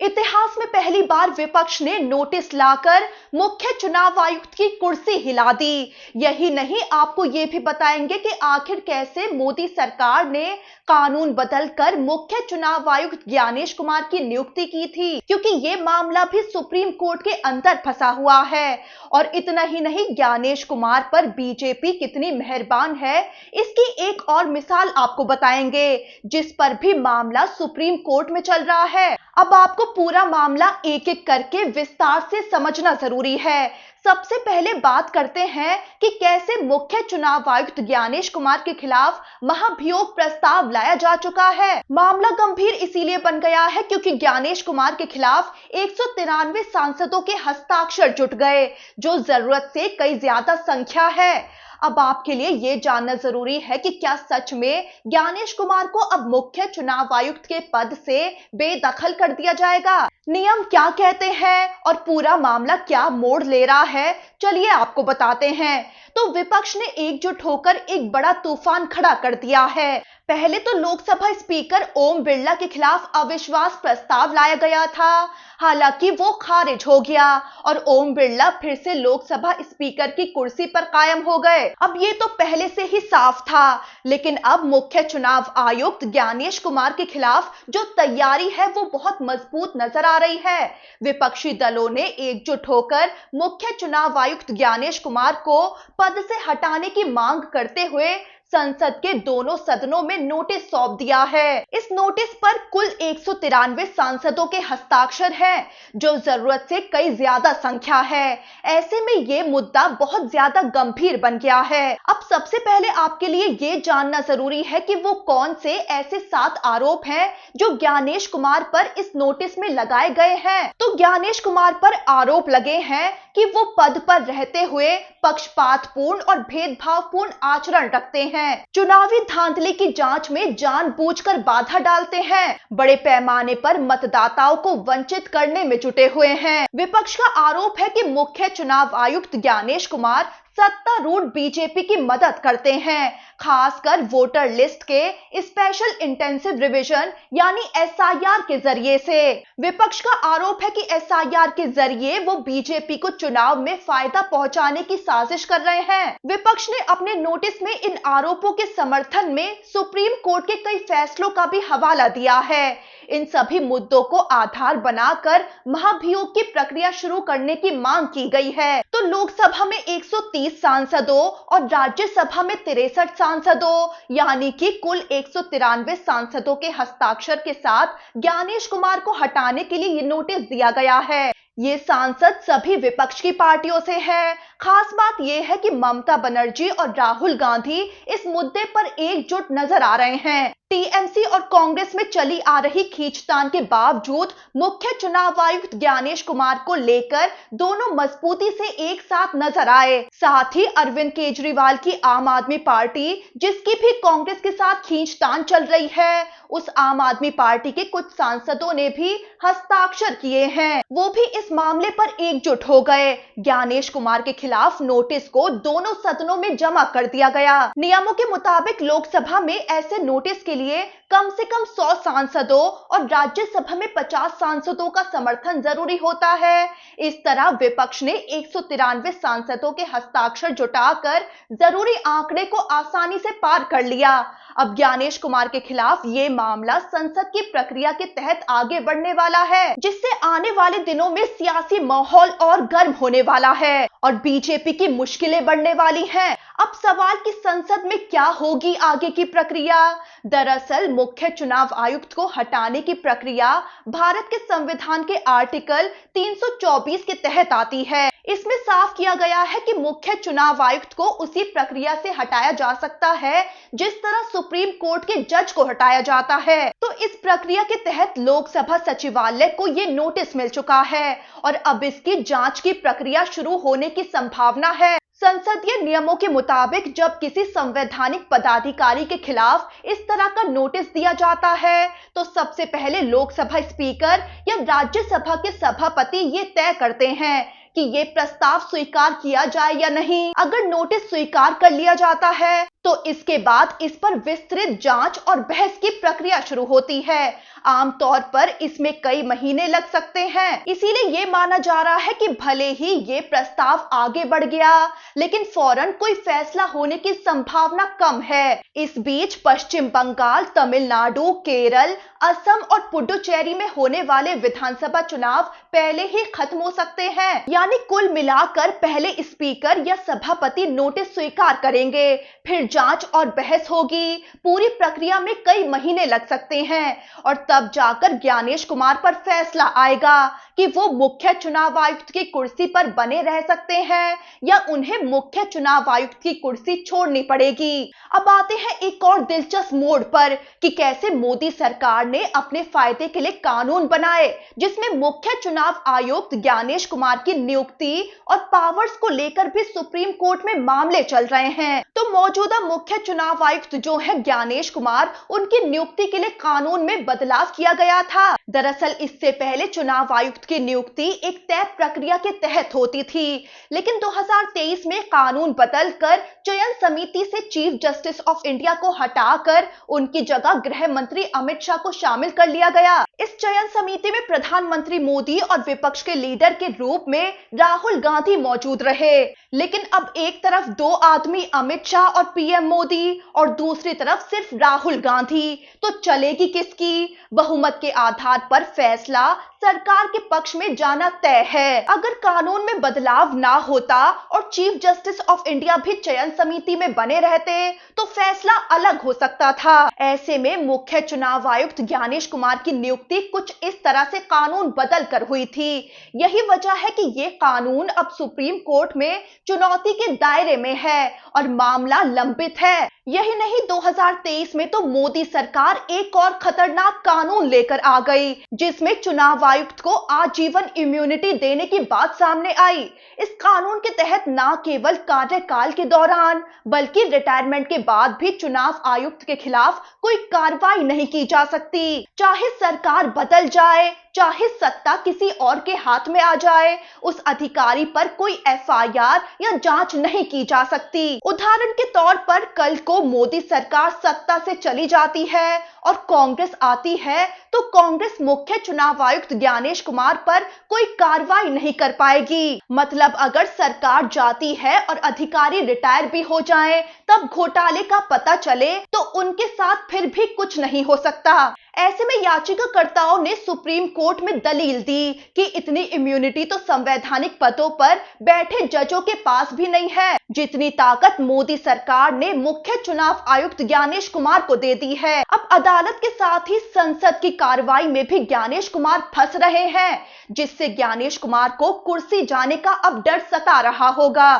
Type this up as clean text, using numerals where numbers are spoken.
इतिहास में पहली बार विपक्ष ने नोटिस लाकर मुख्य चुनाव आयुक्त की कुर्सी हिला दी। यही नहीं, आपको ये भी बताएंगे कि आखिर कैसे मोदी सरकार ने कानून बदलकर मुख्य चुनाव आयुक्त ज्ञानेश कुमार की नियुक्ति की थी, क्योंकि ये मामला भी सुप्रीम कोर्ट के अंदर फंसा हुआ है। और इतना ही नहीं, ज्ञानेश कुमार पर बीजेपी कितनी मेहरबान है, इसकी एक और मिसाल आपको बताएंगे, जिस पर भी मामला सुप्रीम कोर्ट में चल रहा है। अब आपको पूरा मामला एक एक करके विस्तार से समझना जरूरी है। सबसे पहले बात करते हैं कि कैसे मुख्य चुनाव आयुक्त ज्ञानेश कुमार के खिलाफ महाभियोग प्रस्ताव लाया जा चुका है। मामला गंभीर इसीलिए बन गया है क्योंकि ज्ञानेश कुमार के खिलाफ 193 सांसदों के हस्ताक्षर जुट गए, जो जरूरत से कई ज्यादा संख्या है। अब आपके लिए यह जानना जरूरी है कि क्या सच में ज्ञानेश कुमार को अब मुख्य चुनाव आयुक्त के पद से बेदखल कर दिया जाएगा? नियम क्या कहते हैं और पूरा मामला क्या मोड़ ले रहा है, चलिए आपको बताते हैं। तो विपक्ष ने एकजुट होकर एक बड़ा तूफान खड़ा कर दिया है। पहले तो लोकसभा स्पीकर ओम बिरला के खिलाफ अविश्वास प्रस्ताव लाया गया था, हालांकि वो खारिज हो गया और ओम बिरला फिर से लोकसभा स्पीकर की कुर्सी पर कायम हो गए। अब ये तो पहले से ही साफ था, लेकिन अब मुख्य चुनाव आयुक्त ज्ञानेश कुमार के खिलाफ जो तैयारी है वो बहुत मजबूत नजर आ रही है। विपक्षी दलों ने एकजुट होकर मुख्य चुनाव आयुक्त ज्ञानेश कुमार को पद से हटाने की मांग करते हुए संसद के दोनों सदनों में नोटिस सौंप दिया है। इस नोटिस पर कुल 193 सांसदों के हस्ताक्षर हैं, जो जरूरत से कई ज्यादा संख्या है। ऐसे में ये मुद्दा बहुत ज्यादा गंभीर बन गया है। अब सबसे पहले आपके लिए ये जानना जरूरी है कि वो कौन से ऐसे 7 आरोप हैं जो ज्ञानेश कुमार पर इस नोटिस में लगाए गए हैं। तो ज्ञानेश कुमार पर आरोप लगे हैं कि वो पद पर रहते हुए पक्षपातपूर्ण और भेदभावपूर्ण आचरण रखते हैं, चुनावी धांधली की जांच में जानबूझकर बाधा डालते हैं, बड़े पैमाने पर मतदाताओं को वंचित करने में जुटे हुए हैं। विपक्ष का आरोप है कि मुख्य चुनाव आयुक्त ज्ञानेश कुमार सत्तारूढ़ बीजेपी की मदद करते हैं, खासकर वोटर लिस्ट के स्पेशल इंटेंसिव रिवीजन यानी एसआईआर के जरिए से। विपक्ष का आरोप है कि एसआईआर के जरिए वो बीजेपी को चुनाव में फायदा पहुंचाने की साजिश कर रहे हैं। विपक्ष ने अपने नोटिस में इन आरोपों के समर्थन में सुप्रीम कोर्ट के कई फैसलों का भी हवाला दिया है। इन सभी मुद्दों को आधार बनाकर महाभियोग की प्रक्रिया शुरू करने की मांग की गई है। तो लोकसभा में 130 सांसदों और राज्यसभा में 63 सांसदों यानी कि कुल 193 सांसदों के हस्ताक्षर के साथ ज्ञानेश कुमार को हटाने के लिए ये नोटिस दिया गया है। ये सांसद सभी विपक्ष की पार्टियों से है। खास बात यह है कि ममता बनर्जी और राहुल गांधी इस मुद्दे पर एकजुट नजर आ रहे हैं। टीएमसी और कांग्रेस में चली आ रही खींचतान के बावजूद मुख्य चुनाव आयुक्त ज्ञानेश कुमार को लेकर दोनों मजबूती से एक साथ नजर आए। साथ ही अरविंद केजरीवाल की आम आदमी पार्टी, जिसकी भी कांग्रेस के साथ खींचतान चल रही है, उस आम आदमी पार्टी के कुछ सांसदों ने भी हस्ताक्षर किए हैं। वो भी इस मामले पर एकजुट हो गए। ज्ञानेश कुमार के खिलाफ नोटिस को दोनों सदनों में जमा कर दिया गया। नियमों के मुताबिक लोकसभा में ऐसे नोटिस के लिए कम से कम 100 सांसदों और राज्यसभा में 50 सांसदों का समर्थन जरूरी होता है। इस तरह विपक्ष ने 193 सांसदों के हस्ताक्षर जुटाकर जरूरी आंकड़े को आसानी से पार कर लिया। अब ज्ञानेश कुमार के खिलाफ ये मामला संसद की प्रक्रिया के तहत आगे बढ़ने वाला है, जिससे आने वाले दिनों में सियासी माहौल और गर्म होने वाला है और बीजेपी की मुश्किलें बढ़ने वाली हैं। अब सवाल कि संसद में क्या होगी आगे की प्रक्रिया। दरअसल मुख्य चुनाव आयुक्त को हटाने की प्रक्रिया भारत के संविधान के आर्टिकल 324 के तहत आती है। इसमें साफ किया गया है कि मुख्य चुनाव आयुक्त को उसी प्रक्रिया से हटाया जा सकता है जिस तरह सुप्रीम कोर्ट के जज को हटाया जाता है। तो इस प्रक्रिया के तहत लोकसभा सचिवालय को ये नोटिस मिल चुका है और अब इसकी जांच की प्रक्रिया शुरू होने की संभावना है। संसदीय नियमों के मुताबिक जब किसी संवैधानिक पदाधिकारी के खिलाफ इस तरह का नोटिस दिया जाता है तो सबसे पहले लोकसभा स्पीकर या राज्यसभा के सभापति ये तय करते हैं कि ये प्रस्ताव स्वीकार किया जाए या नहीं। अगर नोटिस स्वीकार कर लिया जाता है तो इसके बाद इस पर विस्तृत जांच और बहस की प्रक्रिया शुरू होती है। आमतौर पर इसमें कई महीने लग सकते हैं। इसीलिए ये माना जा रहा है कि भले ही ये प्रस्ताव आगे बढ़ गया, लेकिन फौरन कोई फैसला होने की संभावना कम है। इस बीच पश्चिम बंगाल, तमिलनाडु, केरल, असम और पुडुचेरी में होने वाले विधानसभा चुनाव पहले ही खत्म हो सकते हैं। यानी कुल मिलाकर पहले स्पीकर या सभापति नोटिस स्वीकार करेंगे, फिर जांच और बहस होगी। पूरी प्रक्रिया में कई महीने लग सकते हैं और तब जाकर ज्ञानेश कुमार पर फैसला आएगा कि वो मुख्य चुनाव आयुक्त की कुर्सी पर बने रह सकते हैं या उन्हें मुख्य चुनाव आयुक्त की कुर्सी छोड़नी पड़ेगी। अब आते हैं एक और दिलचस्प मोड़ पर कि कैसे मोदी सरकार ने अपने फायदे के लिए कानून बनाए, जिसमें मुख्य चुनाव आयुक्त ज्ञानेश कुमार की नियुक्ति और पावर्स को लेकर भी सुप्रीम कोर्ट में मामले चल रहे हैं। तो मौजूदा मुख्य चुनाव आयुक्त जो है ज्ञानेश कुमार, उनकी नियुक्ति के लिए कानून में बदलाव किया गया था। दरअसल इससे पहले चुनाव आयुक्त की नियुक्ति एक तय प्रक्रिया के तहत होती थी, लेकिन 2023 में कानून बदलकर चयन समिति से चीफ जस्टिस ऑफ इंडिया को हटाकर उनकी जगह गृह मंत्री अमित शाह को शामिल कर लिया गया। इस चयन समिति में प्रधानमंत्री मोदी और विपक्ष के लीडर के रूप में राहुल गांधी मौजूद रहे। लेकिन अब एक तरफ दो आदमी अमित शाह और पीएम मोदी और दूसरी तरफ सिर्फ राहुल गांधी, तो चलेगी किसकी? बहुमत के आधार पर फैसला सरकार के पक्ष में जाना तय है। अगर कानून में बदलाव ना होता और चीफ जस्टिस ऑफ इंडिया भी चयन समिति में बने रहते तो फैसला अलग हो सकता था। ऐसे में मुख्य चुनाव आयुक्त ज्ञानेश कुमार की नियुक्ति कुछ इस तरह से कानून बदल कर हुई थी। यही वजह है कि ये कानून अब सुप्रीम कोर्ट में चुनौती के दायरे में है और मामला लंबित है। यही नहीं, 2023 में तो मोदी सरकार एक और खतरनाक कानून लेकर आ गई, जिसमें चुनाव आयुक्त को आजीवन इम्यूनिटी देने की बात सामने आई। इस कानून के तहत न केवल कार्यकाल के दौरान बल्कि रिटायरमेंट के बाद भी चुनाव आयुक्त के खिलाफ कोई कार्रवाई नहीं की जा सकती। चाहे सरकार बदल जाए, चाहे सत्ता किसी और के हाथ में आ जाए, उस अधिकारी पर कोई एफआईआर या जांच नहीं की जा सकती। उदाहरण के तौर पर कल को मोदी सरकार सत्ता से चली जाती है और कांग्रेस आती है, तो कांग्रेस मुख्य चुनाव आयुक्त ज्ञानेश कुमार पर कोई कार्रवाई नहीं कर पाएगी। मतलब अगर सरकार जाती है और अधिकारी रिटायर भी हो जाएं, तब घोटाले का पता चले तो उनके साथ फिर भी कुछ नहीं हो सकता। ऐसे में याचिकाकर्ताओं ने सुप्रीम कोर्ट में दलील दी कि इतनी इम्यूनिटी तो संवैधानिक पदों पर बैठे जजों के पास भी नहीं है, जितनी ताकत मोदी सरकार ने मुख्य चुनाव आयुक्त ज्ञानेश कुमार को दे दी है। अब अदालत के साथ ही संसद की कार्रवाई में भी ज्ञानेश कुमार फंस रहे हैं, जिससे ज्ञानेश कुमार को कुर्सी जाने का अब डर सता रहा होगा।